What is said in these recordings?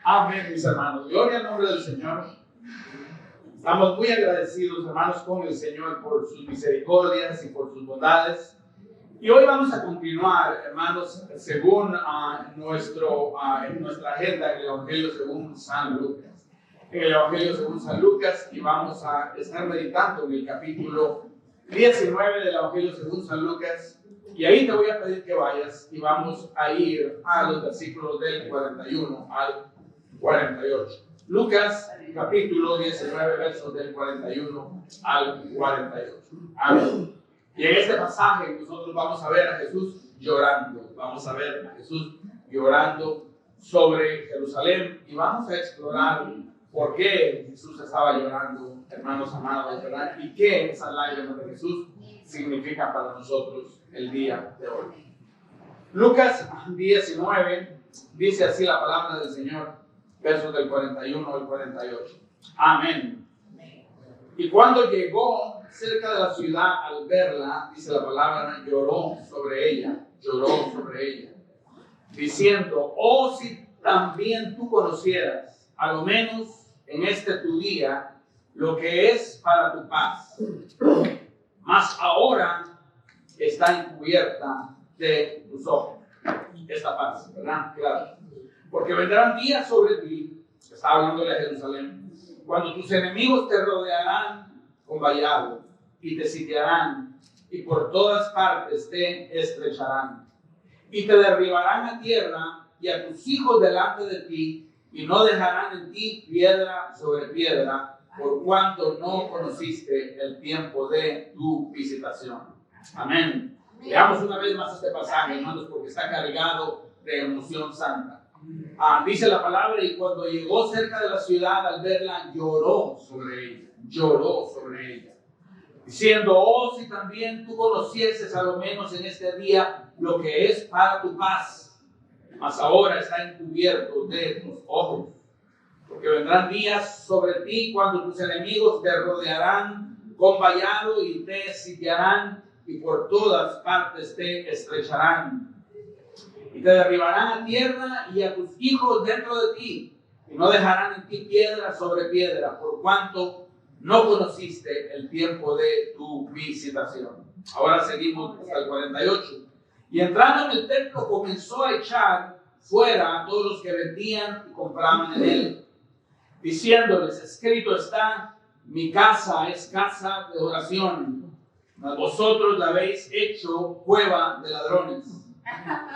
Amén, mis hermanos. Gloria al nombre del Señor. Estamos muy agradecidos, hermanos, con el Señor por sus misericordias y por sus bondades. Y hoy vamos a continuar, hermanos, según nuestra agenda, en el Evangelio según San Lucas. En el Evangelio según San Lucas, y vamos a estar meditando en el capítulo 19 del Evangelio según San Lucas. Y ahí te voy a pedir que vayas y vamos a ir a los versículos del 41 al 48. Lucas, capítulo 19, versos del 41 al 48. Amén. Y en este pasaje nosotros vamos a ver a Jesús llorando. Vamos a ver a Jesús llorando sobre Jerusalén y vamos a explorar por qué Jesús estaba llorando, hermanos amados, ¿verdad? Y qué esas lágrimas de Jesús significan para nosotros el día de hoy. Lucas 19 dice así la palabra del Señor, versos del 41 al 48. Amén. Y cuando llegó cerca de la ciudad, al verla, dice la palabra, lloró sobre ella, diciendo: oh, si también tú conocieras, a lo menos en este tu día, lo que es para tu paz. Mas ahora está encubierta de tus ojos. Esta paz, ¿verdad? Claro. Porque vendrán días sobre ti, está hablándole a Jerusalén, cuando tus enemigos te rodearán con vallado y te sitiarán y por todas partes te estrecharán y te derribarán a tierra y a tus hijos delante de ti y no dejarán en ti piedra sobre piedra por cuanto no conociste el tiempo de tu visitación. Amén. Leamos una vez más este pasaje, hermanos, porque está cargado de emoción santa. Dice la palabra, y cuando llegó cerca de la ciudad, al verla, lloró sobre ella, diciendo: oh, si también tú conocieses a lo menos en este día lo que es para tu paz, mas ahora está encubierto de tus ojos. Porque vendrán días sobre ti cuando tus enemigos te rodearán con vallado y te sitiarán y por todas partes te estrecharán. Y te derribarán a tierra y a tus hijos dentro de ti, y no dejarán en ti piedra sobre piedra, por cuanto no conociste el tiempo de tu visitación. Ahora seguimos hasta el 48. Y entrando en el templo comenzó a echar fuera a todos los que vendían y compraban en él, diciéndoles: escrito está, mi casa es casa de oración, mas vosotros la habéis hecho cueva de ladrones.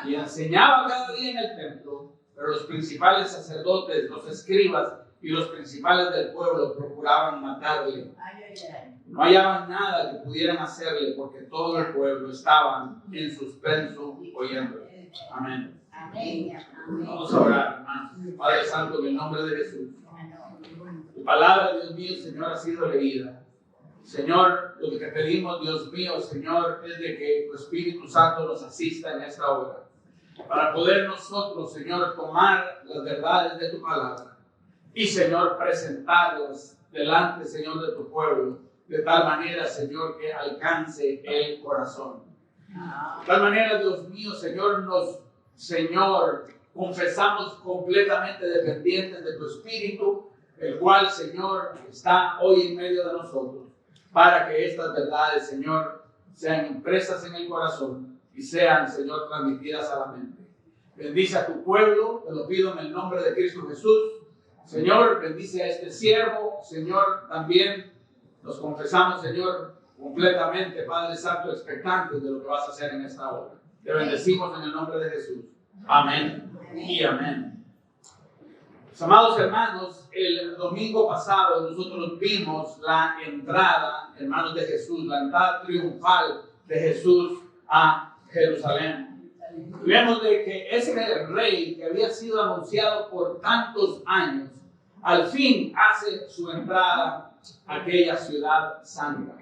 Y enseñaba cada día en el templo, pero los principales sacerdotes, los escribas y los principales del pueblo procuraban matarle. No hallaban nada que pudieran hacerle, porque todo el pueblo estaba en suspenso oyendo. Amén. Vamos a orar, hermanos. Padre Santo, en el nombre de Jesús. Tu palabra, Dios mío, Señor, ha sido leída. Señor, lo que te pedimos, Dios mío, Señor, es de que tu Espíritu Santo nos asista en esta hora, para poder nosotros, Señor, tomar las verdades de tu palabra y, Señor, presentarlas delante, Señor, de tu pueblo, de tal manera, Señor, que alcance el corazón. De tal manera, Dios mío, Señor, confesamos completamente dependientes de tu Espíritu, el cual, Señor, está hoy en medio de nosotros, para que estas verdades, Señor, sean impresas en el corazón y sean, Señor, transmitidas a la mente. Bendice a tu pueblo, te lo pido en el nombre de Cristo Jesús. Señor, bendice a este siervo. Señor, también nos confesamos, Señor, completamente, Padre Santo, expectantes de lo que vas a hacer en esta hora. Te bendecimos en el nombre de Jesús. Amén y amén. Mis amados hermanos, el domingo pasado nosotros vimos la entrada, hermanos, de Jesús, la entrada triunfal de Jesús a Jerusalén. Y vemos de que ese rey que había sido anunciado por tantos años, al fin hace su entrada a aquella ciudad santa.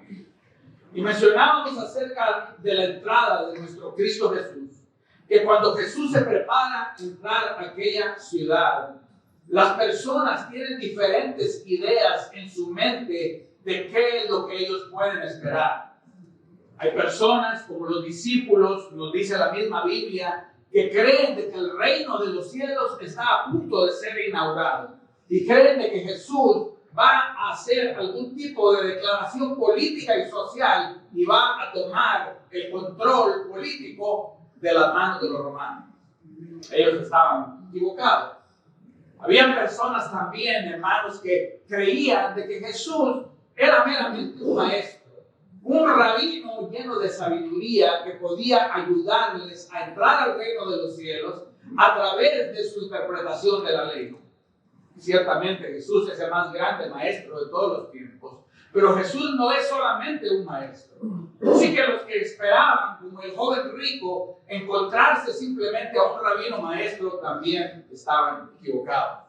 Y mencionábamos acerca de la entrada de nuestro Cristo Jesús, que cuando Jesús se prepara a entrar a aquella ciudad, las personas tienen diferentes ideas en su mente de qué es lo que ellos pueden esperar. Hay personas, como los discípulos, nos dice la misma Biblia, que creen de que el reino de los cielos está a punto de ser inaugurado y creen de que Jesús va a hacer algún tipo de declaración política y social y va a tomar el control político de las manos de los romanos. Ellos estaban equivocados. Habían personas también, hermanos, que creían de que Jesús era meramente un maestro, un rabino lleno de sabiduría que podía ayudarles a entrar al reino de los cielos a través de su interpretación de la ley. Ciertamente Jesús es el más grande maestro de todos los tiempos, pero Jesús no es solamente un maestro. Así que los que esperaban, como el joven rico, encontrarse simplemente a un rabino maestro también estaban equivocados.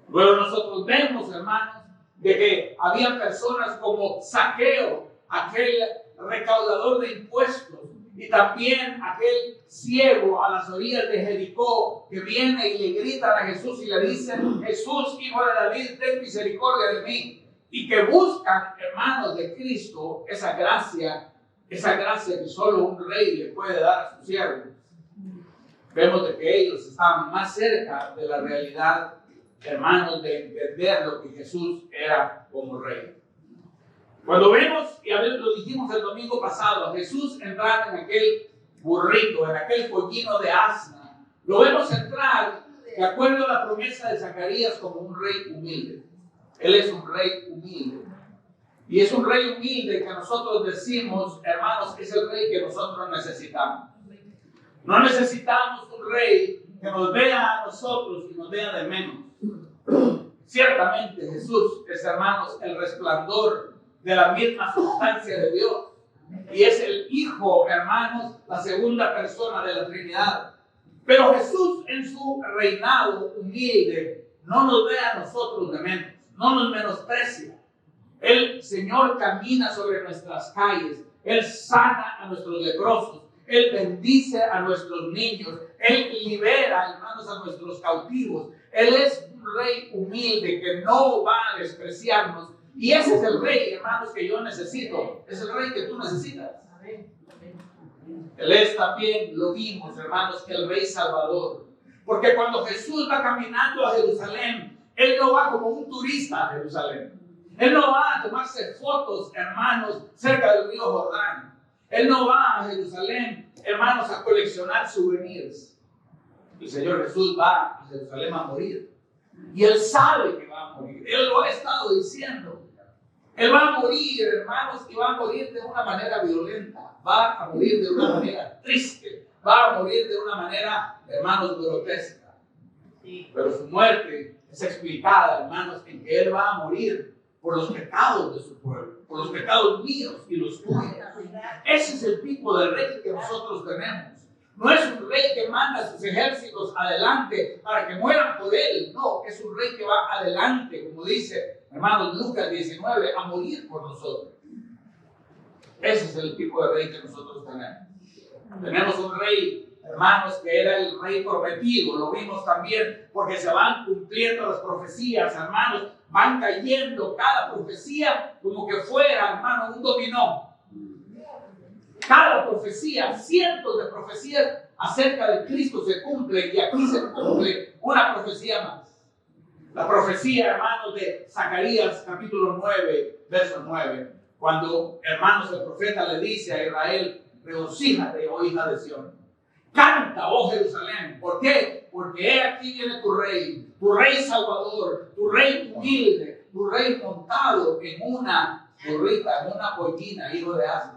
Luego nosotros vemos, hermanos, de que había personas como Zaqueo, aquel recaudador de impuestos, y también aquel ciego a las orillas de Jericó que viene y le gritan a Jesús y le dicen: Jesús, hijo de David, ten misericordia de mí. Y que buscan, hermanos de Cristo, esa gracia que solo un rey le puede dar a sus siervos. Vemos de que ellos estaban más cerca de la realidad, hermanos, de entender lo que Jesús era como rey. Cuando vemos, y a ver, lo dijimos el domingo pasado, a Jesús entrar en aquel burrito, en aquel pollino de asna, lo vemos entrar de acuerdo a la promesa de Zacarías como un rey humilde. Él es un rey humilde. Y es un rey humilde que nosotros decimos, hermanos, es el rey que nosotros necesitamos. No necesitamos un rey que nos vea a nosotros y nos vea de menos. Ciertamente Jesús es, hermanos, el resplandor de la misma sustancia de Dios. Y es el Hijo, hermanos, la segunda persona de la Trinidad. Pero Jesús en su reinado humilde no nos ve a nosotros de menos, no nos menosprecia. El Señor camina sobre nuestras calles, Él sana a nuestros leprosos, Él bendice a nuestros niños, Él libera, hermanos, a nuestros cautivos. Él es un rey humilde que no va a despreciarnos. Y ese es el rey, hermanos, que yo necesito. Es el rey que tú necesitas. Él es también, lo vimos, hermanos, el rey salvador. Porque cuando Jesús va caminando a Jerusalén, Él no va como un turista a Jerusalén. Él no va a tomarse fotos, hermanos, cerca del río Jordán. Él no va a Jerusalén, hermanos, a coleccionar souvenirs. El Señor Jesús va a Jerusalén a morir. Y Él sabe que va a morir. Él lo ha estado diciendo. Él va a morir, hermanos, y va a morir de una manera violenta. Va a morir de una manera triste. Va a morir de una manera, hermanos, grotesca. Pero su muerte es explicada, hermanos, en que Él va a morir por los pecados de su pueblo, por los pecados míos y los tuyos. Ese es el tipo de rey que nosotros tenemos. No es un rey que manda a sus ejércitos adelante para que mueran por él. No, es un rey que va adelante, como dice, hermanos, Lucas 19, a morir por nosotros. Ese es el tipo de rey que nosotros tenemos. Tenemos un rey, hermanos, que era el rey prometido. Lo vimos también porque se van cumpliendo las profecías, hermanos. Van cayendo cada profecía como que fuera, hermanos, un dominó. Cada profecía, cientos de profecías acerca de Cristo se cumplen, y aquí se cumple una profecía más. La profecía, hermanos, de Zacarías capítulo 9, verso 9, cuando, hermanos, el profeta le dice a Israel: regocíjate, oh hija de Sión. Canta, oh Jerusalén. ¿Por qué? Porque he aquí viene tu rey salvador, tu rey humilde, tu rey montado en una burrita, en una pollina, hijo de asna.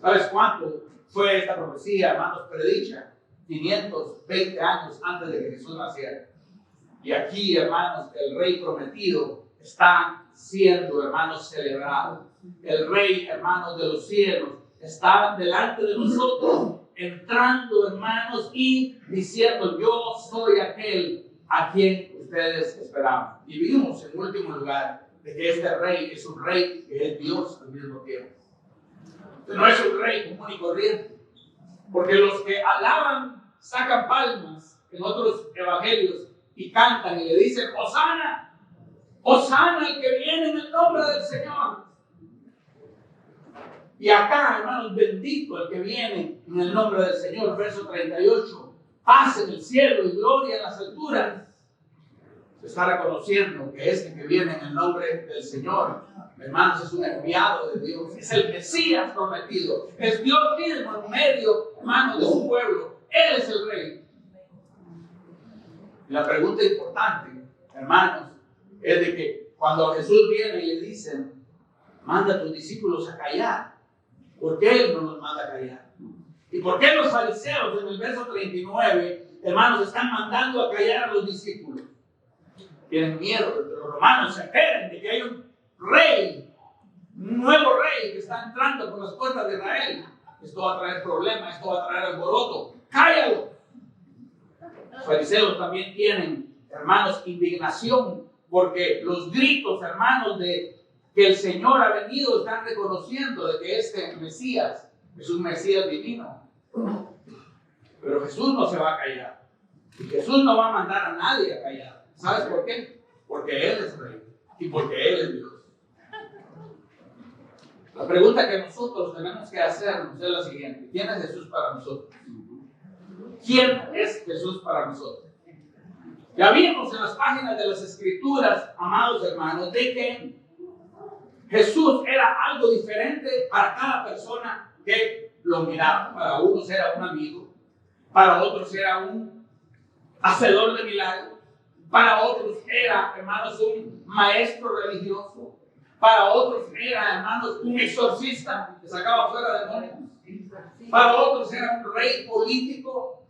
¿Sabes cuánto fue esta profecía, hermanos, predicha? 520 años antes de que Jesús naciera. Y aquí, hermanos, el rey prometido está siendo, hermanos, celebrado. El rey, hermanos, de los cielos está delante de nosotros, entrando, hermanos, y diciendo: yo soy aquel a quien ustedes esperaban. Y vimos, en último lugar, de que este rey es un rey que es Dios al mismo tiempo. No es un rey común y corriente, porque los que alaban sacan palmas en otros evangelios y cantan y le dicen: Hosana, Hosana el que viene en el nombre del Señor. Y acá, hermanos, bendito el que viene en el nombre del Señor. Verso 38. Paz en el cielo y gloria en las alturas. Se está reconociendo que este que viene en el nombre del Señor, hermanos, es un enviado de Dios. Es el Mesías prometido. Es Dios mismo en medio, hermanos, de su pueblo. Él es el Rey. Y la pregunta importante, hermanos, es de que cuando Jesús viene y le dicen, manda a tus discípulos a callar, ¿por qué Él no los manda a callar? ¿Y por qué los fariseos en el verso 39, hermanos, están mandando a callar a los discípulos? Tienen miedo de que los romanos se enteren de que hay un rey, un nuevo rey que está entrando por las puertas de Israel. Esto va a traer problemas, esto va a traer alboroto. ¡Cállalo! Los fariseos también tienen, hermanos, indignación porque los gritos, hermanos, de que el Señor ha venido están reconociendo de que este Mesías es un Mesías divino. Pero Jesús no se va a callar. Y Jesús no va a mandar a nadie a callar. ¿Sabes por qué? Porque Él es Rey y porque Él es Dios. La pregunta que nosotros tenemos que hacernos es la siguiente. ¿Quién es Jesús para nosotros? ¿Quién es Jesús para nosotros? Ya vimos en las páginas de las Escrituras, amados hermanos, de que Jesús era algo diferente para cada persona que lo miraba. Para unos era un amigo, para otros era un hacedor de milagros, para otros era, hermanos, un maestro religioso, para otros era, hermanos, un exorcista que sacaba fuera demonios, para otros era un rey político.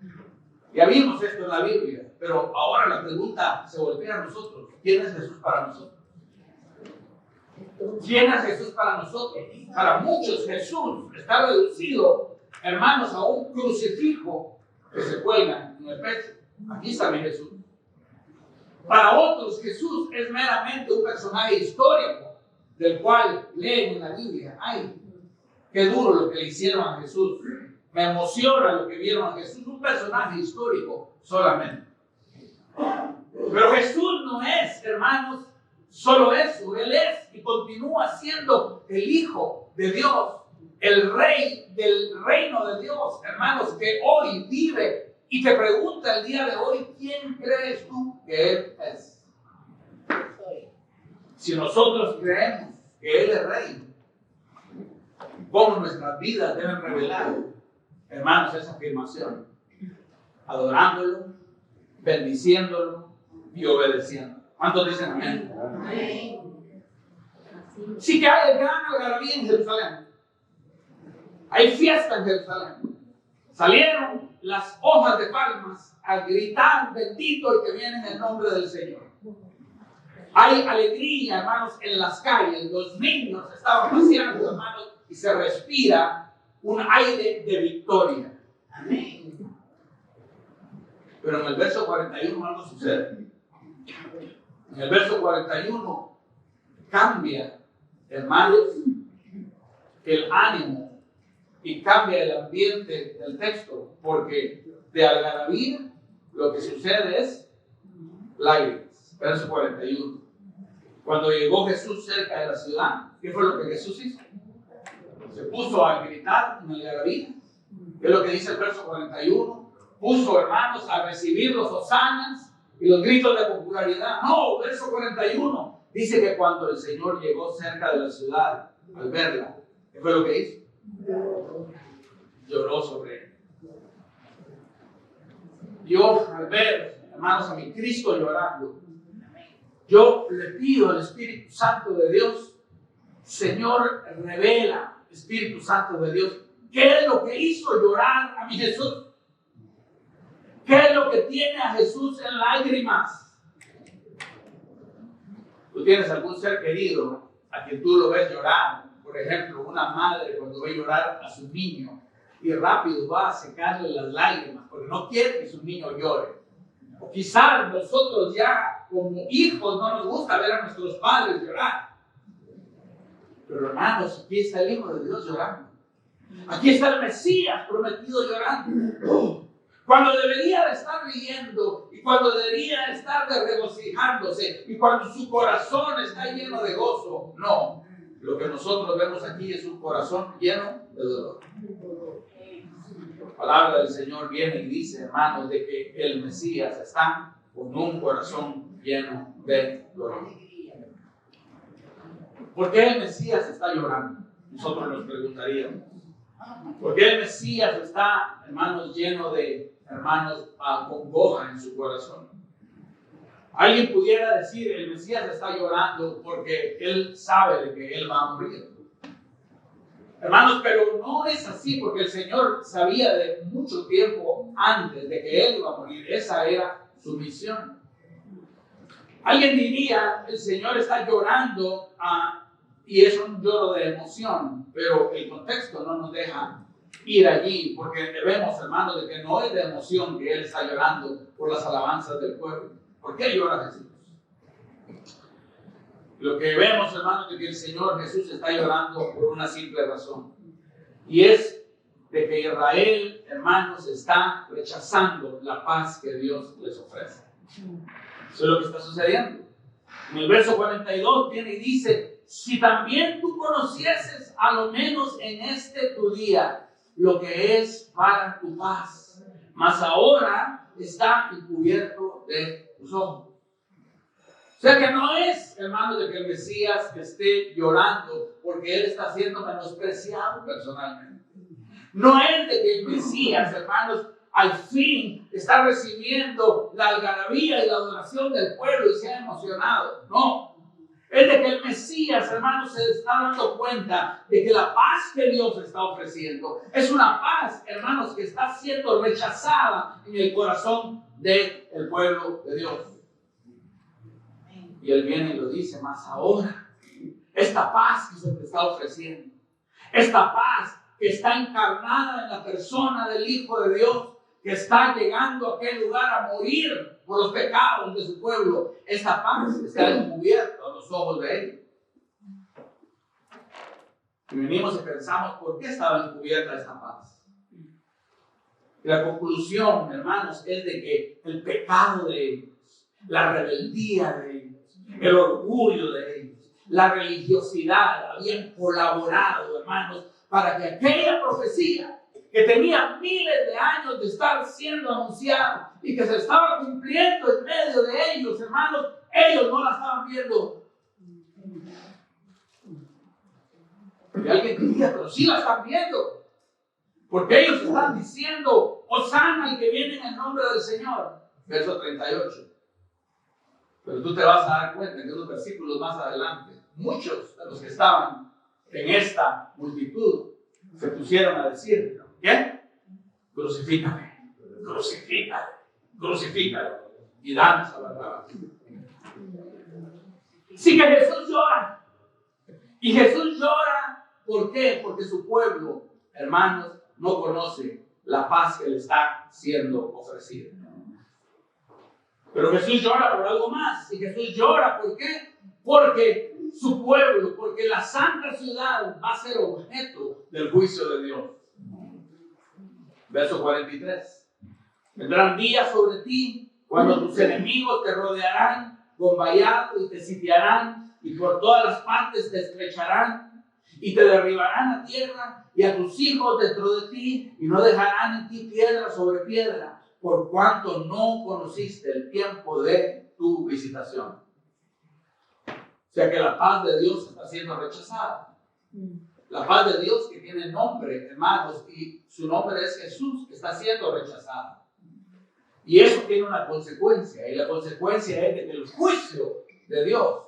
Ya vimos esto en la Biblia, pero ahora la pregunta se voltea a nosotros. ¿Quién es Jesús para nosotros? ¿Quién es Jesús para nosotros? Para muchos Jesús está reducido, hermanos, a un crucifijo que se cuelga en el pecho. Aquí está mi Jesús. Para otros Jesús es meramente un personaje histórico del cual leen en la Biblia. ¡Ay, qué duro lo que le hicieron a Jesús! Me emociona lo que vieron a Jesús. Un personaje histórico solamente. Pero Jesús no es, hermanos, solo eso. Él es y continúa siendo el Hijo de Dios, el Rey del reino de Dios, hermanos, que hoy vive y te pregunta el día de hoy, ¿quién crees tú que Él es? Si nosotros creemos que Él es Rey, ¿cómo nuestras vidas deben revelar, hermanos, esa afirmación? Adorándolo, bendiciéndolo y obedeciendo. ¿Cuántos dicen amén? Amén. Sí que hay gran algarabía en Jerusalén. Hay fiesta en Jerusalén. Salieron las hojas de palmas a gritar bendito el que viene en el nombre del Señor. Hay alegría, hermanos, en las calles. Los niños estaban paseando, hermanos, y se respira un aire de victoria. Amén. Pero en el verso 41 algo sucede. En el verso 41 cambia, hermanos, el ánimo y cambia el ambiente del texto, porque de algarabía lo que sucede es lágrimas. Verso 41. Cuando llegó Jesús cerca de la ciudad, ¿qué fue lo que Jesús hizo? Se puso a gritar en algarabía. ¿Qué es lo que dice el verso 41? Puso, hermanos, a recibir los hosanas y los gritos de popularidad. No, verso 41 dice que cuando el Señor llegó cerca de la ciudad, al verla, ¿qué fue lo que hizo? Lloró sobre él. Yo, al ver, hermanos, a mi Cristo llorando, yo le pido al Espíritu Santo de Dios, Señor, revela, Espíritu Santo de Dios, ¿qué es lo que hizo llorar a mi Jesús? ¿Qué es lo que tiene a Jesús en lágrimas? Tú tienes algún ser querido a quien tú lo ves llorar. Por ejemplo, una madre cuando ve llorar a su niño y rápido va a secarle las lágrimas porque no quiere que su niño llore. O quizás nosotros ya como hijos no nos gusta ver a nuestros padres llorar. Pero hermanos, aquí está el Hijo de Dios llorando. Aquí está el Mesías prometido llorando. Cuando debería de estar riendo y cuando debería estar regocijándose y cuando su corazón está lleno de gozo. No, lo que nosotros vemos aquí es un corazón lleno de dolor. La palabra del Señor viene y dice, hermanos, de que el Mesías está con un corazón lleno de dolor. ¿Por qué el Mesías está llorando? Nosotros nos preguntaríamos. ¿Por qué el Mesías está, hermanos, lleno de, hermanos, congoja en su corazón? Alguien pudiera decir, el Mesías está llorando porque él sabe de que él va a morir. Hermanos, pero no es así, porque el Señor sabía de mucho tiempo antes de que él iba a morir. Esa era su misión. Alguien diría, el Señor está llorando y es un lloro de emoción, pero el contexto no nos deja ir allí, porque vemos, hermanos, de que no es de emoción que él está llorando por las alabanzas del pueblo. ¿Por qué llora Jesús? Lo que vemos, hermanos, es que el Señor Jesús está llorando por una simple razón. Y es de que Israel, hermanos, está rechazando la paz que Dios les ofrece. Eso es lo que está sucediendo. En el verso 42 viene y dice, si también tú conocieses a lo menos en este tu día lo que es para tu paz, mas ahora está encubierto de tus ojos. O sea que no es, hermano, de que el Mesías esté llorando porque él está siendo menospreciado personalmente. No es de que el Mesías, hermanos, al fin está recibiendo la algarabía y la adoración del pueblo y se ha emocionado. No. Es de que el Mesías, hermanos, se está dando cuenta de que la paz que Dios está ofreciendo es una paz, hermanos, que está siendo rechazada en el corazón del pueblo de Dios. Y él viene y lo dice, más ahora, esta paz que se te está ofreciendo, esta paz que está encarnada en la persona del Hijo de Dios, que está llegando a aquel lugar a morir por los pecados de su pueblo, esta paz está encubierta a los ojos de él. Y venimos y pensamos, ¿por qué estaba encubierta esta paz? Y la conclusión, hermanos, es de que el pecado de ellos, la rebeldía de ellos, el orgullo de ellos, la religiosidad habían colaborado, hermanos, para que aquella profecía que tenía miles de años de estar siendo anunciada y que se estaba cumpliendo en medio de ellos, hermanos, ellos no la estaban viendo. Y alguien diría, pero sí la están viendo, porque ellos están diciendo, Hosana el que viene en el nombre del Señor. Verso 38. Pero tú te vas a dar cuenta que unos versículos más adelante, muchos de los que estaban en esta multitud se pusieron a decir, ¿qué? Crucifícame, crucifícame, crucifícame y danos a Barrabás. Sí que Jesús llora. Y Jesús llora, ¿por qué? Porque su pueblo, hermanos, no conoce la paz que le está siendo ofrecida. Pero Jesús llora por algo más. Y Jesús llora, ¿por qué? Porque su pueblo, porque la santa ciudad va a ser objeto del juicio de Dios. Verso 43. Vendrán días sobre ti cuando tus enemigos te rodearán con vallado y te sitiarán y por todas las partes te estrecharán y te derribarán a tierra y a tus hijos dentro de ti y no dejarán en ti piedra sobre piedra, por cuanto no conociste el tiempo de tu visitación. O sea que la paz de Dios está siendo rechazada. La paz de Dios que tiene nombre, hermanos, y su nombre es Jesús, que está siendo rechazada. Y eso tiene una consecuencia, y la consecuencia es de que el juicio de Dios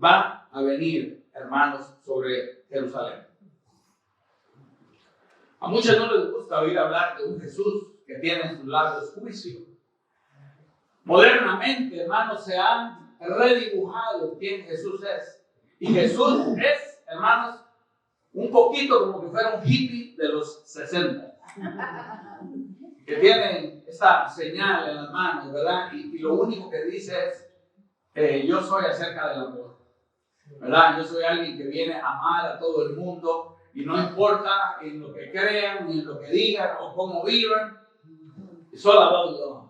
va a venir, hermanos, sobre Jerusalén. A muchos no les gusta oír hablar de un Jesús que tiene en sus labios juicio. Modernamente, hermanos, se han redibujado quién Jesús es. Y Jesús es, hermanos, un poquito como que fuera un hippie de los 60. Que tiene esta señal en las manos, ¿verdad? Y lo único que dice es, yo soy acerca del amor, ¿verdad? Yo soy alguien que viene a amar a todo el mundo y no importa en lo que crean, ni en lo que digan o cómo vivan, it's all about love.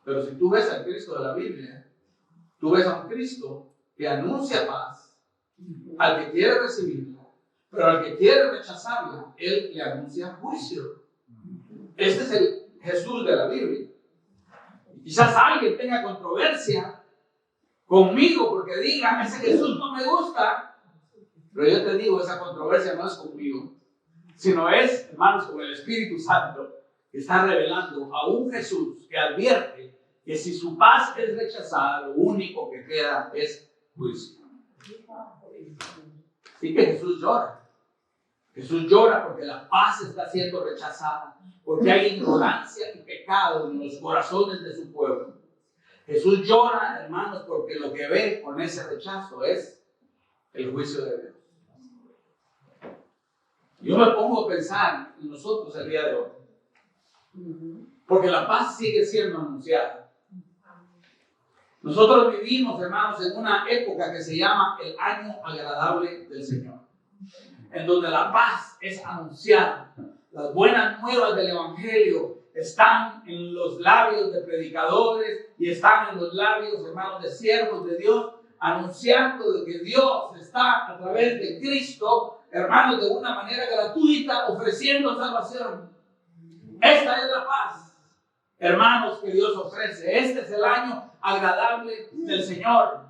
Pero si tú ves al Cristo de la Biblia, tú ves a un Cristo que anuncia paz al que quiere recibirla, pero al que quiere rechazarla, Él le anuncia juicio. Este es el Jesús de la Biblia. Quizás alguien tenga controversia conmigo porque diga, ese Jesús no me gusta, pero yo te digo, esa controversia no es conmigo, sino es, hermanos, con el Espíritu Santo, que está revelando a un Jesús que advierte que si su paz es rechazada, lo único que queda es juicio. Así que Jesús llora. Jesús llora porque la paz está siendo rechazada, porque hay ignorancia y pecado en los corazones de su pueblo. Jesús llora, hermanos, porque lo que ve con ese rechazo es el juicio de Dios. Yo me pongo a pensar en nosotros el día de hoy, porque la paz sigue siendo anunciada. Nosotros vivimos, hermanos, en una época que se llama el año agradable del Señor, en donde la paz es anunciada. Las buenas nuevas del Evangelio están en los labios de predicadores y están en los labios, hermanos, de siervos de Dios, anunciando de que Dios está a través de Cristo, hermanos, de una manera gratuita, ofreciendo salvación. Esta es la paz, hermanos, que Dios ofrece. Este es el año agradable del Señor.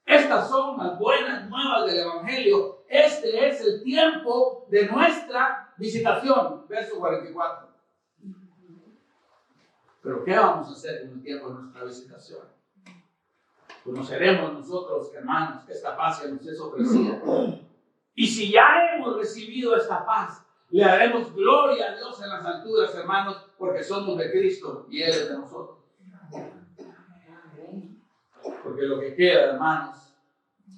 Estas son las buenas nuevas del Evangelio. Este es el tiempo de nuestra visitación. Verso 44. Pero ¿qué vamos a hacer en el tiempo de nuestra visitación? Conoceremos nosotros, hermanos, que esta paz que nos es ofrecida. Y si ya hemos recibido esta paz, le daremos gloria a Dios en las alturas, hermanos, porque somos de Cristo y Él es de nosotros. Porque lo que queda, hermanos,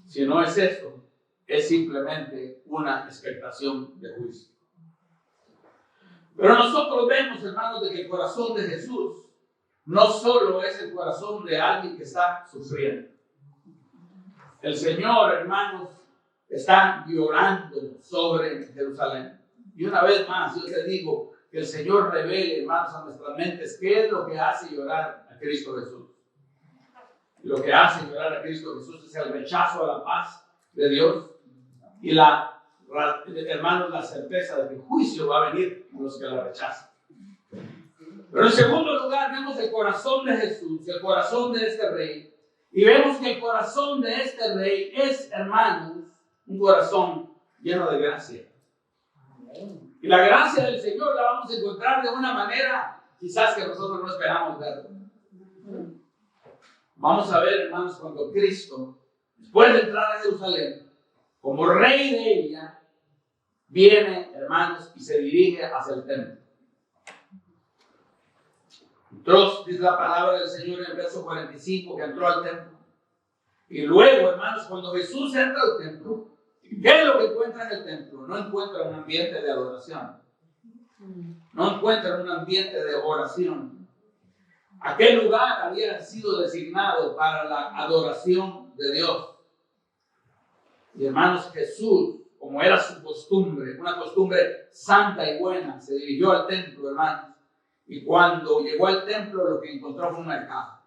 si no es esto, es simplemente una expectación de juicio. Pero nosotros vemos, hermanos, de que el corazón de Jesús no solo es el corazón de alguien que está sufriendo. El Señor, hermanos, está llorando sobre Jerusalén. Y una vez más, yo te digo que el Señor revele, hermanos, a nuestras mentes qué es lo que hace llorar a Cristo Jesús. Y lo que hace llorar a Cristo Jesús es el rechazo a la paz de Dios y hermanos, la certeza de que el juicio va a venir a los que la rechazan. Pero en segundo lugar, vemos el corazón de Jesús, el corazón de este rey. Y vemos que el corazón de este rey es, hermanos, un corazón lleno de gracia. Y la gracia del Señor la vamos a encontrar de una manera quizás que nosotros no esperamos verlo. Vamos a ver, hermanos, cuando Cristo, después de entrar a Jerusalén, como rey de ella, viene, hermanos, y se dirige hacia el templo. Entró, dice la palabra del Señor en el verso 45, que entró al templo. Y luego, hermanos, cuando Jesús entra al templo, ¿qué es lo que encuentra en el templo? No encuentra un ambiente de adoración. No encuentra un ambiente de oración. Aquel lugar había sido designado para la adoración de Dios. Y hermanos, Jesús, como era su costumbre, una costumbre santa y buena, se dirigió al templo, hermanos. Y cuando llegó al templo, lo que encontró fue un mercado.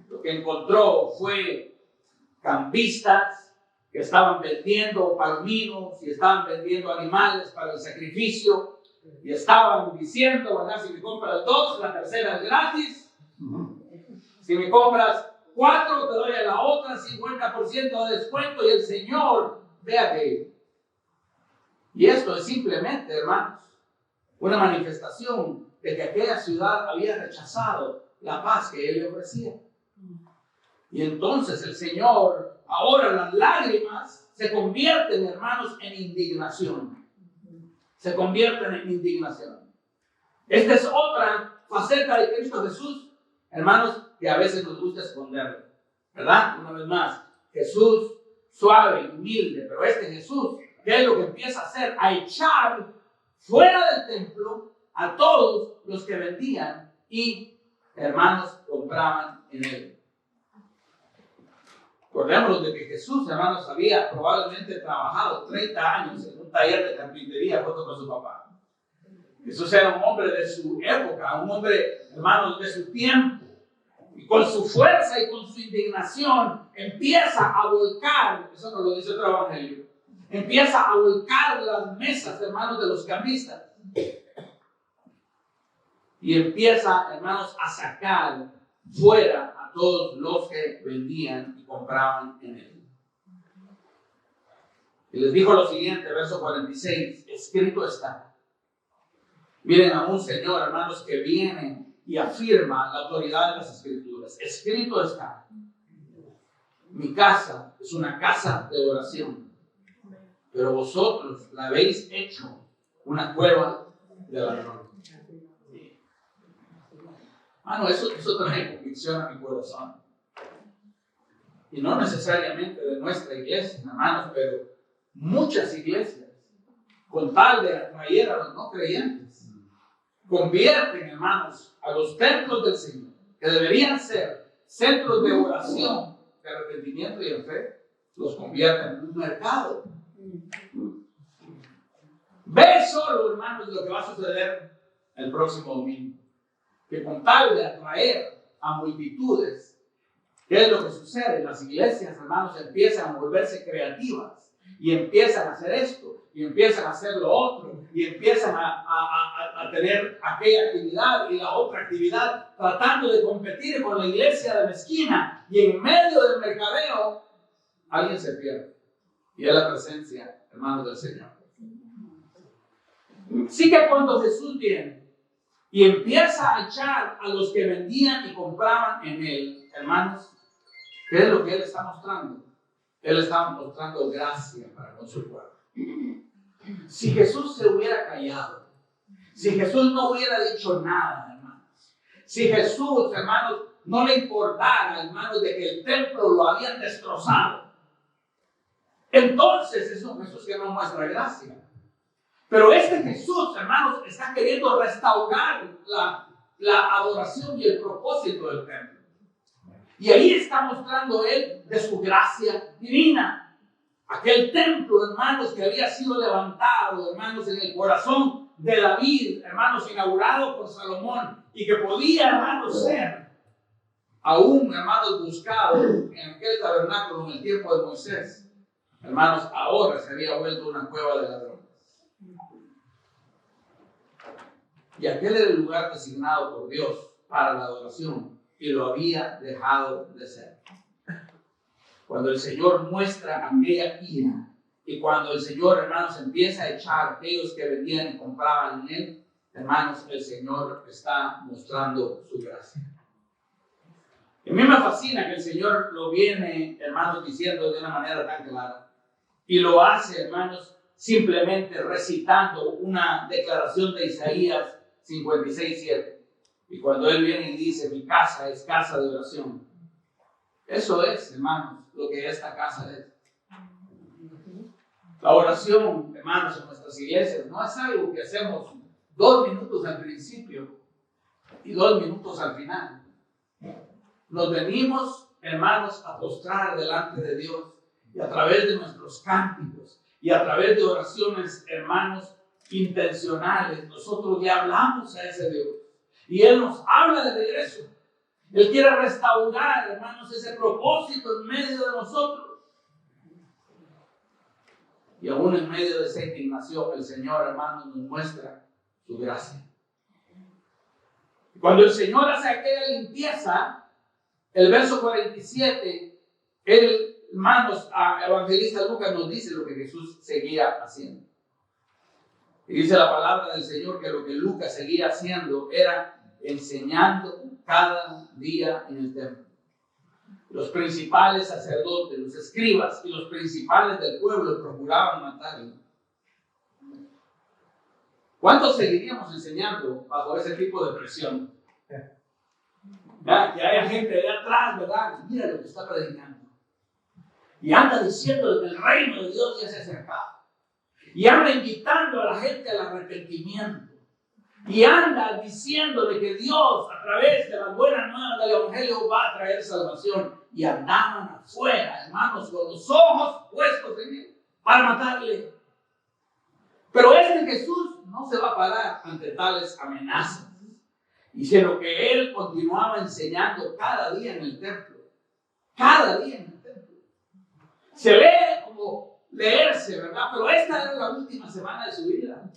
Lo que encontró fue cambistas que estaban vendiendo palominos y estaban vendiendo animales para el sacrificio. Y estaban diciendo, ¿verdad? Si me compras 2, la tercera es gratis. Si me compras 4, te doy a la otra 50% de descuento. Y el Señor, vea que... Y esto es simplemente, hermanos, una manifestación de que aquella ciudad había rechazado la paz que Él le ofrecía. Y entonces el Señor, ahora las lágrimas se convierten, hermanos, en indignación. Se convierten en indignación. Esta es otra faceta de Cristo Jesús, hermanos, que a veces nos gusta esconder, ¿verdad? Una vez más, Jesús suave, humilde, pero este Jesús, ¿qué es lo que empieza a hacer? A echar fuera del templo a todos los que vendían y, hermanos, compraban en él. Acordémonos de que Jesús, hermanos, había probablemente trabajado 30 años en un taller de carpintería junto con su papá. Jesús era un hombre de su época, un hombre, hermanos, de su tiempo. y con su fuerza y con su indignación empieza a volcar, eso nos lo dice otro evangelio, empieza a volcar las mesas, hermanos, de los cambistas. Y empieza, hermanos, a sacar fuera a todos los que vendían y compraban en él. Y les dijo lo siguiente, verso 46, escrito está. Miren a un Señor, hermanos, que viene y afirma la autoridad de las Escrituras. Escrito está. Mi casa es una casa de oración, pero vosotros la habéis hecho una cueva de ladrones. Eso trae convicción a mi corazón. Y no necesariamente de nuestra iglesia, hermanos, pero muchas iglesias, con tal de atraer a los no creyentes, convierten, hermanos, a los templos del Señor, que deberían ser centros de oración, de arrepentimiento y de fe, los convierten en un mercado. Ve solo, hermanos, lo que va a suceder el próximo domingo. Que con tal de atraer a multitudes, ¿qué es lo que sucede? Las iglesias, hermanos, empiezan a volverse creativas y empiezan a hacer esto y empiezan a hacer lo otro y empiezan a tener aquella actividad y la otra actividad, tratando de competir con la iglesia de la esquina, y en medio del mercadeo alguien se pierde, y es la presencia, hermanos, del Señor. Sí, que cuando Jesús viene y empieza a echar a los que vendían y compraban en él, hermanos, ¿qué es lo que Él está mostrando? Él está mostrando gracia para con su pueblo. Si Jesús se hubiera callado, si Jesús no hubiera dicho nada, hermanos, si Jesús, hermanos, no le importara, hermanos, de que el templo lo habían destrozado, entonces es un Jesús que no muestra gracia. Pero este Jesús, hermanos, está queriendo restaurar la adoración y el propósito del templo. Y ahí está mostrando Él de su gracia divina. Aquel templo, hermanos, que había sido levantado, hermanos, en el corazón de David, hermanos, inaugurado por Salomón, y que podía, hermanos, ser aún, hermanos, buscado en aquel tabernáculo en el tiempo de Moisés. Hermanos, ahora se había vuelto una cueva de ladrones. Y aquel era el lugar designado por Dios para la adoración, y lo había dejado de ser. Cuando el Señor muestra aquella ira, y cuando el Señor, hermanos, empieza a echar a aquellos que vendían y compraban en Él, hermanos, el Señor está mostrando su gracia. Y a mí me fascina que el Señor lo viene, hermanos, diciendo de una manera tan clara. Y lo hace, hermanos, simplemente recitando una declaración de Isaías 56:7. Y cuando Él viene y dice, mi casa es casa de oración. Eso es, hermanos, lo que esta casa es. La oración, hermanos, en nuestras iglesias no es algo que hacemos 2 minutos al principio y 2 minutos al final. Nos venimos, hermanos, a postrar delante de Dios, y a través de nuestros cánticos y a través de oraciones, hermanos, intencionales, nosotros le hablamos a ese Dios. Y Él nos habla de regreso. Él quiere restaurar, hermanos, ese propósito en medio de nosotros. Y aún en medio de esa indignación, el Señor, hermanos, nos muestra su gracia. Y cuando el Señor hace aquella limpieza, el verso 47, Él, hermanos, evangelista Lucas nos dice lo que Jesús seguía haciendo. Y dice la palabra del Señor que lo que Lucas seguía haciendo era enseñando cada día en el templo. Los principales sacerdotes, los escribas y los principales del pueblo procuraban matarlo. ¿Cuántos seguiríamos enseñando bajo ese tipo de presión? ¿Ya? Que haya gente de atrás, ¿verdad? Mira lo que está predicando. Y anda diciendo que el reino de Dios ya se ha acercado. Y anda invitando a la gente al arrepentimiento. Y anda diciendo de que Dios, a través de las buenas nuevas del Evangelio, va a traer salvación. Y andaban afuera, hermanos, con los ojos puestos en Él, para matarle. Pero este Jesús no se va a parar ante tales amenazas. Diciendo que él continuaba enseñando cada día en el templo. Cada día en el templo. Se lee como leerse, ¿verdad? Pero esta era la última semana de su vida.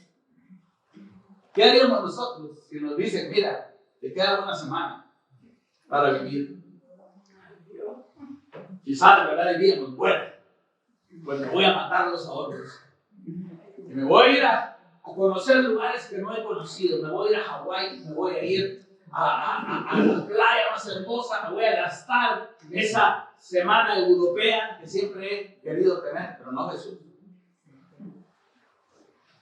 ¿Qué haríamos nosotros si nos dicen, mira, te queda una semana para vivir? Quizás, ¿verdad? Diríamos, bueno, pues me voy a matar a los ahorros. Y me voy a ir a conocer lugares que no he conocido. Me voy a ir a Hawái, me voy a ir a la playa más hermosa, me voy a gastar esa semana europea que siempre he querido tener, pero no Jesús.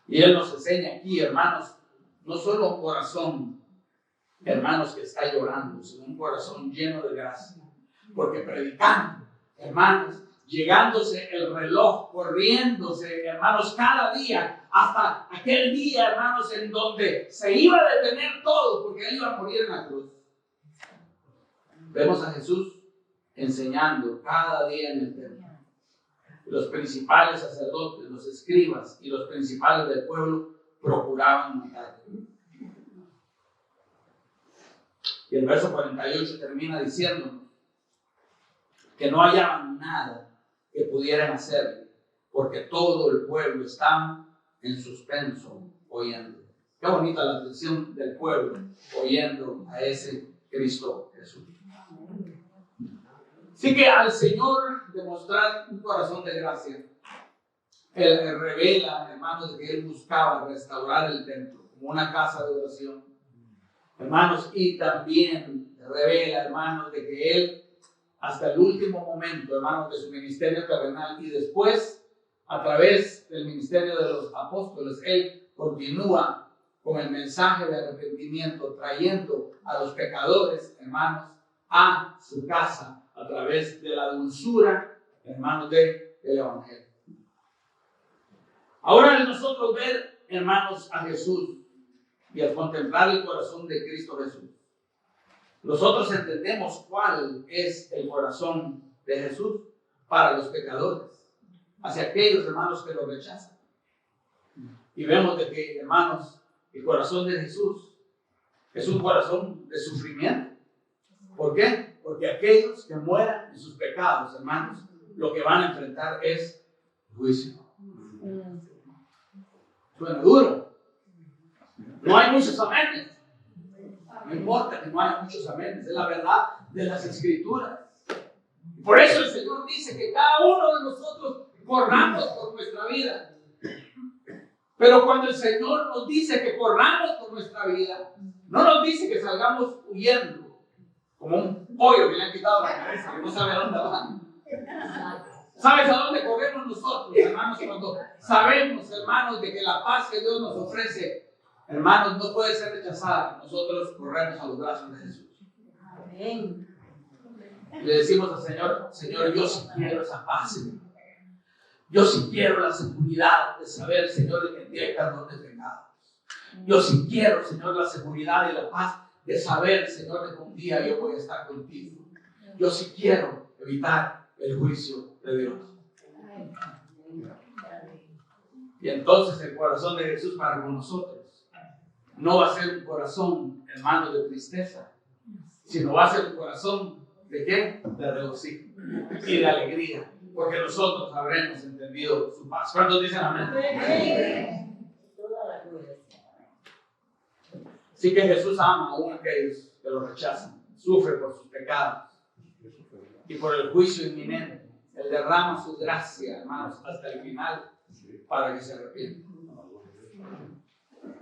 Y Él nos enseña aquí, hermanos, no solo un corazón, hermanos, que está llorando, sino un corazón lleno de gracia. Porque predicando, hermanos, llegándose el reloj, corriéndose, hermanos, cada día, hasta aquel día, hermanos, en donde se iba a detener todo, porque Él iba a morir en la cruz. Vemos a Jesús enseñando cada día en el templo. Los principales sacerdotes, los escribas y los principales del pueblo procuraban matarlo. Y el verso 48 termina diciendo que no hallaban nada que pudieran hacer, porque todo el pueblo estaba en suspenso oyendo. Qué bonita la atención del pueblo oyendo a ese Cristo Jesús. Así que al Señor demostrar un corazón de gracia, Él revela, hermanos, de que Él buscaba restaurar el templo como una casa de oración. Hermanos, y también revela, hermanos, de que Él, hasta el último momento, hermanos, de su ministerio terrenal y después, a través del ministerio de los apóstoles, Él continúa con el mensaje de arrepentimiento, trayendo a los pecadores, hermanos, a su casa, a través de la dulzura, hermanos, del Evangelio. Ahora, al nosotros ver, hermanos, a Jesús y al contemplar el corazón de Cristo Jesús, nosotros entendemos cuál es el corazón de Jesús para los pecadores, hacia aquellos hermanos que lo rechazan. Y vemos de que, hermanos, el corazón de Jesús es un corazón de sufrimiento. ¿Por qué? Porque aquellos que mueran en sus pecados, hermanos, lo que van a enfrentar es juicio. Suena duro. No hay muchos amenes. No importa que no haya muchos amenes. Es la verdad de las Escrituras. Por eso el Señor dice que cada uno de nosotros corramos por nuestra vida. Pero cuando el Señor nos dice que corramos por nuestra vida, no nos dice que salgamos huyendo como un pollo que le han quitado la cabeza, que no sabe a dónde va. ¿Sabes a dónde corremos nosotros, hermanos? Cuando sabemos, hermanos, de que la paz que Dios nos ofrece, hermanos, no puede ser rechazada. Nosotros corremos a los brazos de Jesús. Amén. Y le decimos al Señor, Señor, yo sí quiero esa paz. Yo sí quiero la seguridad de saber, Señor, de que en ti hay perdón de pecados. Yo sí quiero, Señor, la seguridad y la paz de saber, Señor, de que un día yo voy a estar contigo. Yo sí quiero evitar el juicio de Dios. Y entonces el corazón de Jesús para con nosotros no va a ser un corazón, hermano, de tristeza, sino va a ser un corazón ¿de qué? De regocijo y de alegría, porque nosotros habremos entendido su paz. ¿Cuántos dicen amén? Así que Jesús ama aún a aquellos que lo rechazan, sufre por sus pecados y por el juicio inminente. Él derrama su gracia, hermanos, hasta el final para que se arrepientan.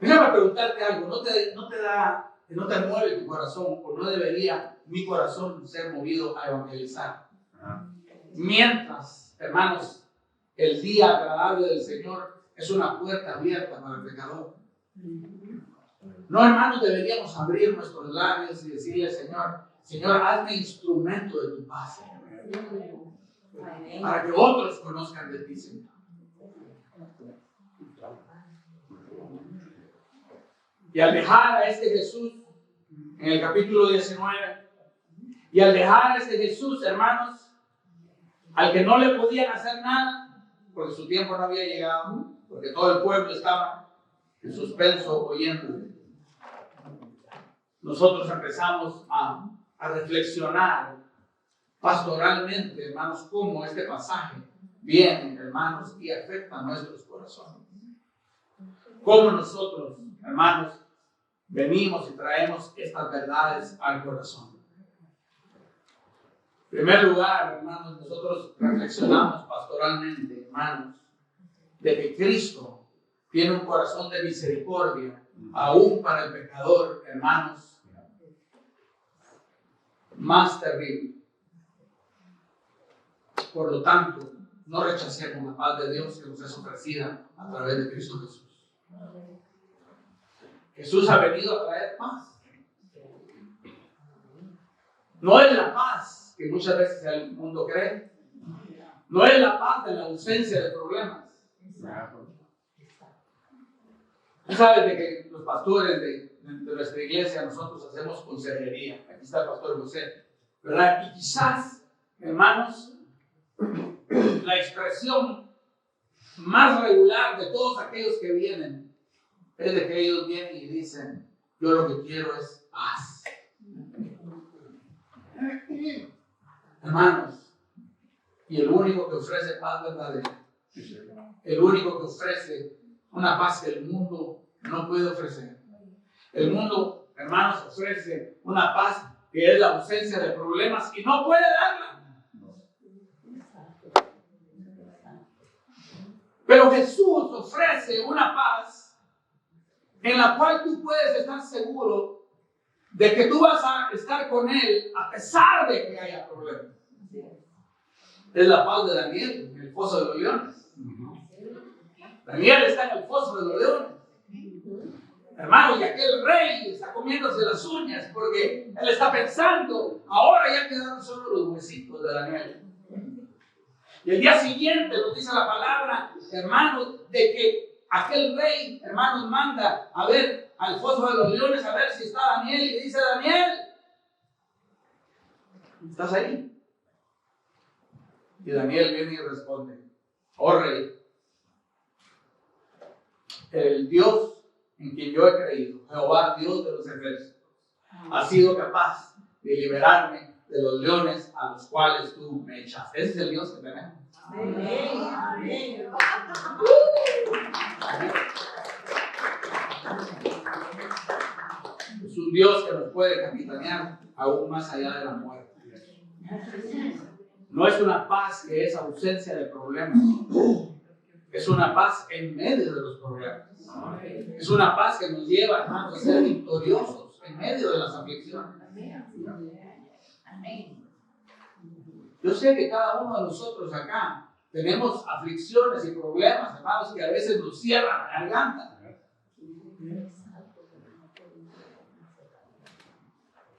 Déjame preguntarte algo, ¿no te mueve tu corazón o no debería mi corazón ser movido a evangelizar? Mientras, hermanos, el día agradable del Señor es una puerta abierta para el pecador. No, hermanos, deberíamos abrir nuestros labios y decirle, Señor, hazme instrumento de tu paz, para que otros conozcan de ti, Señor. Y al dejar a este Jesús, en el capítulo 19, y al dejar a este Jesús, hermanos, al que no le podían hacer nada, porque su tiempo no había llegado, porque todo el pueblo estaba en suspenso oyéndole. nosotros empezamos a reflexionar pastoralmente, hermanos, cómo este pasaje viene, hermanos, y afecta a nuestros corazones. Cómo nosotros, hermanos, venimos y traemos estas verdades al corazón. En primer lugar, hermanos, nosotros reflexionamos pastoralmente, hermanos, de que Cristo tiene un corazón de misericordia, aún para el pecador, hermanos, más terrible. Por lo tanto, no rechacemos la paz de Dios que nos es ofrecida a través de Cristo Jesús. Jesús ha venido a traer paz. No es la paz que muchas veces el mundo cree. No es la paz de la ausencia de problemas. Tú sabes de que los pastores de nuestra iglesia, nosotros hacemos consejería. Aquí está el pastor José, ¿verdad? Y quizás, hermanos, la expresión más regular de todos aquellos que vienen es de que ellos vienen y dicen: yo lo que quiero es paz. Hermanos, y el único que ofrece paz verdadera, el único que ofrece una paz que el mundo no puede ofrecer. El mundo, hermanos, ofrece una paz que es la ausencia de problemas y no puede darla. Pero Jesús ofrece una paz en la cual tú puedes estar seguro de que tú vas a estar con Él a pesar de que haya problemas. Es la paz de Daniel en el foso de los leones. Daniel está en el foso de los leones. Hermano, y aquel rey está comiéndose las uñas porque él está pensando: ahora ya quedaron solo los huesitos de Daniel. Y el día siguiente nos dice la palabra, hermanos, de que aquel rey, hermanos, manda a ver al foso de los leones a ver si está Daniel, y dice: Daniel, ¿estás ahí? Y Daniel viene y responde: oh rey, el Dios en quien yo he creído, Jehová, Dios de los ejércitos, ha sido capaz de liberarme de los leones a los cuales tú me echaste. Ese es el Dios que tenemos. Amén. Es un Dios que nos puede capitanear aún más allá de la muerte. No es una paz que es ausencia de problemas. Es una paz en medio de los problemas. Es una paz que nos lleva, hermanos, a ser victoriosos en medio de las aflicciones. Yo sé que cada uno de nosotros acá tenemos aflicciones y problemas, hermanos, que a veces nos cierran la garganta.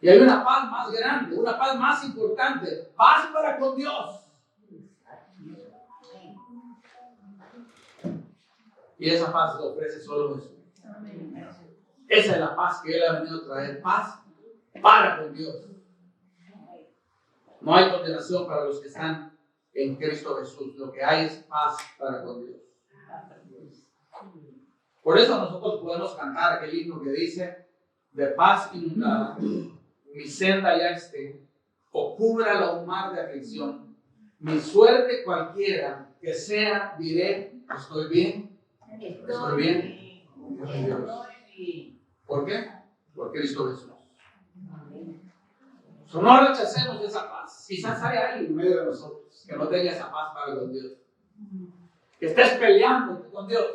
Y hay una paz más grande, una paz más importante, paz para con Dios. Y esa paz la ofrece solo Jesús. Esa es la paz que Él ha venido a traer, paz para con Dios. No hay condenación para los que están en Cristo Jesús. Lo que hay es paz para con Dios. Por eso nosotros podemos cantar aquel himno que dice: de paz inundada, mi senda ya esté, o cúbrala un mar de aflicción. Mi suerte cualquiera que sea, diré: estoy bien. Estoy bien. ¿Por qué? Por Cristo Jesús. No rechacemos esa paz. Quizás hay alguien en medio de nosotros que no tenga esa paz para con Dios. Que estés peleando con Dios.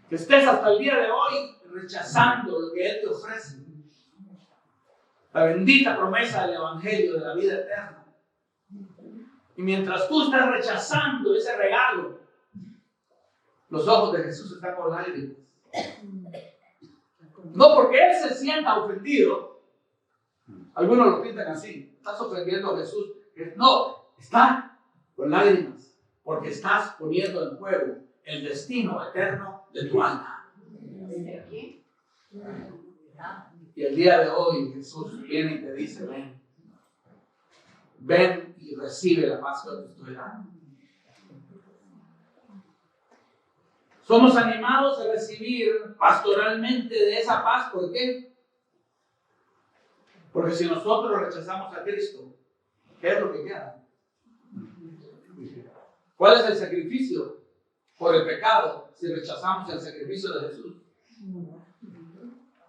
Que estés hasta el día de hoy rechazando lo que Él te ofrece. La bendita promesa del Evangelio de la vida eterna. Y mientras tú estás rechazando ese regalo, los ojos de Jesús están con lágrimas. No porque Él se sienta ofendido. Algunos lo pintan así: estás ofendiendo a Jesús. No, está con lágrimas porque estás poniendo en juego el destino eterno de tu alma. Y el día de hoy Jesús viene y te dice: ven, ven y recibe la paz que te estoy dando. Somos animados a recibir pastoralmente de esa paz. ¿Por qué? Porque si nosotros rechazamos a Cristo, ¿qué es lo que queda? ¿Cuál es el sacrificio por el pecado si rechazamos el sacrificio de Jesús?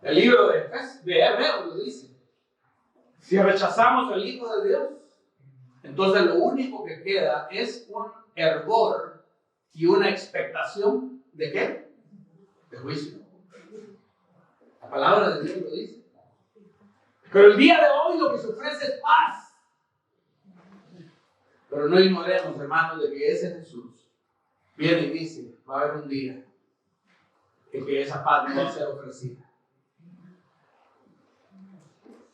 El libro de Hebreos lo dice. Si rechazamos al Hijo de Dios, entonces lo único que queda es un hervor y una expectación ¿de qué? De juicio. La palabra de Dios lo dice. Pero el día de hoy lo que se ofrece es paz. Pero no ignoremos, hermanos, de que ese Jesús viene y dice, va a haber un día en que esa paz no va a ser ofrecida.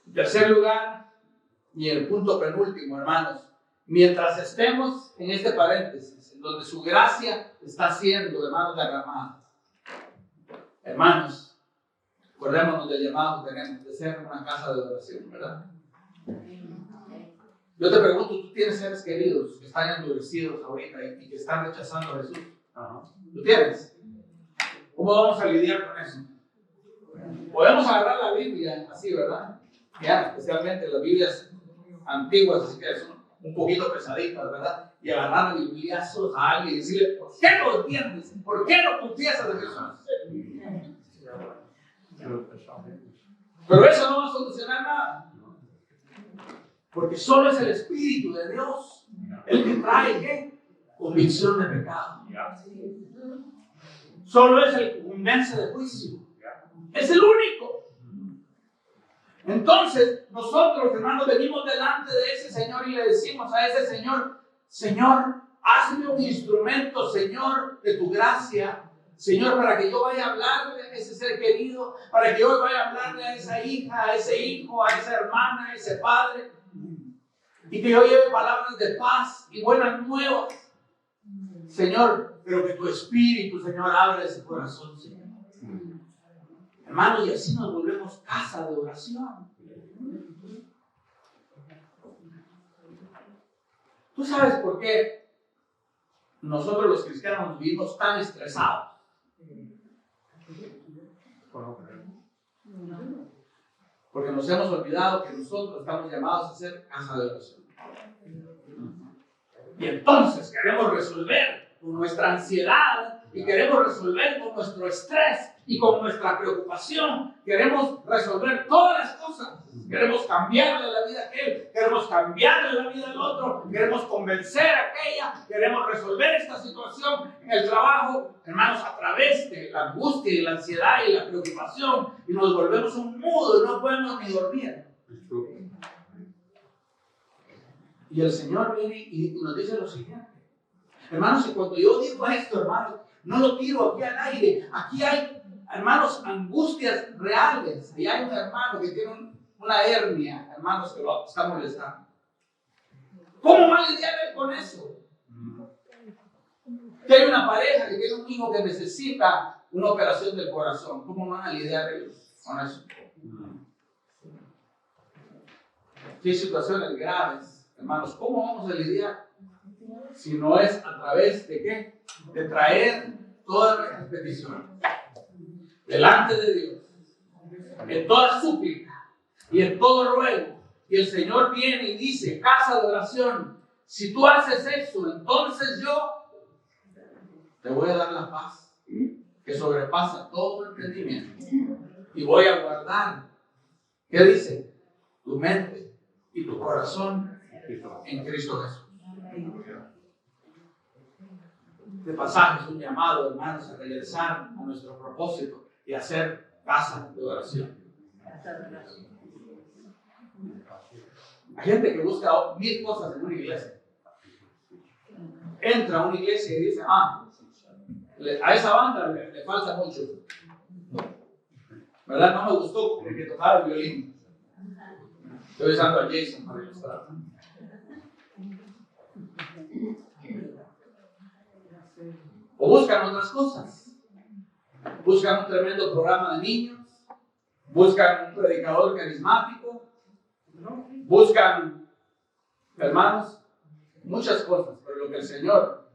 En tercer lugar, y el punto penúltimo, hermanos, mientras estemos en este paréntesis, en donde su gracia está siendo, hermanos, derramada. Hermanos, acordémonos del llamado que tenemos de ser una casa de oración, ¿verdad? Yo te pregunto, ¿tú tienes seres queridos que están endurecidos ahorita y que están rechazando a Jesús? ¿Tú tienes? ¿Cómo vamos a lidiar con eso? Podemos agarrar la Biblia así, ¿verdad? Ya, especialmente las Biblias antiguas, así que son un poquito pesaditas, ¿verdad? Y agarrar a bibliazos a alguien y decirle, ¿por qué no entiendes? ¿Por qué no confiesas de Jesús? Pero eso no va a solucionar nada. Porque solo es el Espíritu de Dios el que trae ¿qué? Convicción de pecado. Solo es el que convence de juicio. Es el único. Entonces, nosotros, hermanos, venimos delante de ese Señor y le decimos a ese Señor, Señor, hazme un instrumento, Señor, de tu gracia. Señor, para que yo vaya a hablarle a ese ser querido, para que yo vaya a hablarle a esa hija, a ese hijo, a esa hermana, a ese padre, y que yo lleve palabras de paz y buenas nuevas. Señor, pero que tu Espíritu, Señor, abra ese corazón, Señor. Hermanos, y así nos volvemos casa de oración. ¿Tú sabes por qué nosotros los cristianos vivimos tan estresados? Porque nos hemos olvidado que nosotros estamos llamados a ser casa de oración. Y entonces queremos resolver con nuestra ansiedad y queremos resolver con nuestro estrés y con nuestra preocupación. Queremos resolver todas las cosas. Queremos cambiarle la vida a aquel, queremos cambiarle la vida al otro, queremos convencer a aquella, queremos resolver esta situación en el trabajo, hermanos, a través de la angustia y la ansiedad y la preocupación, y nos volvemos un mudo y no podemos ni dormir. Y el Señor viene y nos dice lo siguiente. Hermanos, y cuando yo digo esto, hermanos, no lo tiro aquí al aire. Aquí hay, hermanos, angustias reales. Y hay un hermano que tiene una hernia, hermanos, que lo está molestando. ¿Cómo va a lidiar él con eso? Que hay una pareja que tiene un hijo que necesita una operación del corazón. ¿Cómo van a lidiar ellos con eso? ¿Qué situaciones graves, hermanos? ¿Cómo vamos a lidiar? Si no es a través de ¿qué? De traer todas nuestras peticiones delante de Dios, en toda súplica y en todo ruego. Y el Señor viene y dice, casa de oración, si tú haces eso, entonces yo te voy a dar la paz que sobrepasa todo entendimiento. Y voy a guardar, ¿qué dice? Tu mente y tu corazón en Cristo Jesús. Este pasaje es un llamado, hermanos, a regresar a nuestro propósito y a hacer casa de oración. Hay gente que busca 1000 cosas en una iglesia. Entra a una iglesia y dice, a esa banda le falta mucho. ¿Verdad? No me gustó que tocara el violín. Estoy usando a Jason para ilustrar. O buscan otras cosas. Buscan un tremendo programa de niños. Buscan un predicador carismático. Buscan, hermanos, muchas cosas. Pero lo que el Señor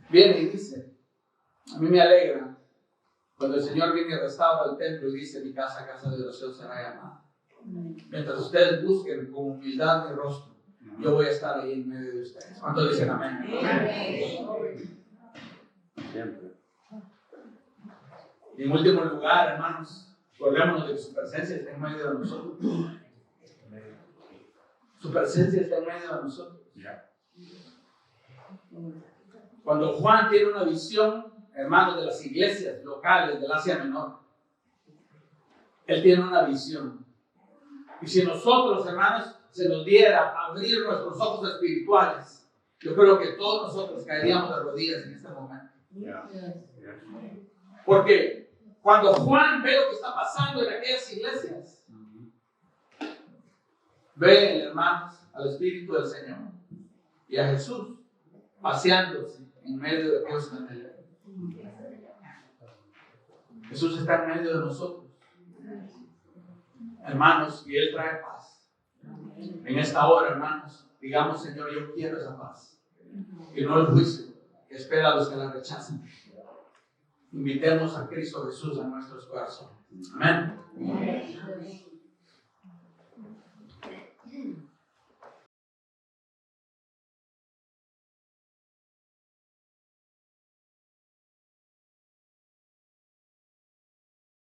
viene y dice, a mí me alegra cuando el Señor viene y restaura el templo y dice, mi casa, casa de oración será llamada. Mientras ustedes busquen con humildad mi rostro, yo voy a estar ahí en medio de ustedes. ¿Cuántos dicen amén? Siempre. Y en último lugar, hermanos, acordémonos de que su presencia está en medio de nosotros. Su presencia está en medio de nosotros. Cuando Juan tiene una visión, hermanos, de las iglesias locales del Asia Menor, él tiene una visión. Y si nosotros, hermanos, se nos diera abrir nuestros ojos espirituales, yo creo que todos nosotros caeríamos de rodillas en este momento. Porque cuando Juan ve lo que está pasando en aquellas iglesias, ve, hermanos, al Espíritu del Señor y a Jesús paseándose en medio de aquellos candelabros. Jesús está en medio de nosotros, hermanos, y Él trae paz. En esta hora, hermanos, digamos: Señor, yo quiero esa paz y no el juicio que espera a los que la rechazan. Invitemos a Cristo Jesús a nuestros corazones. Amén.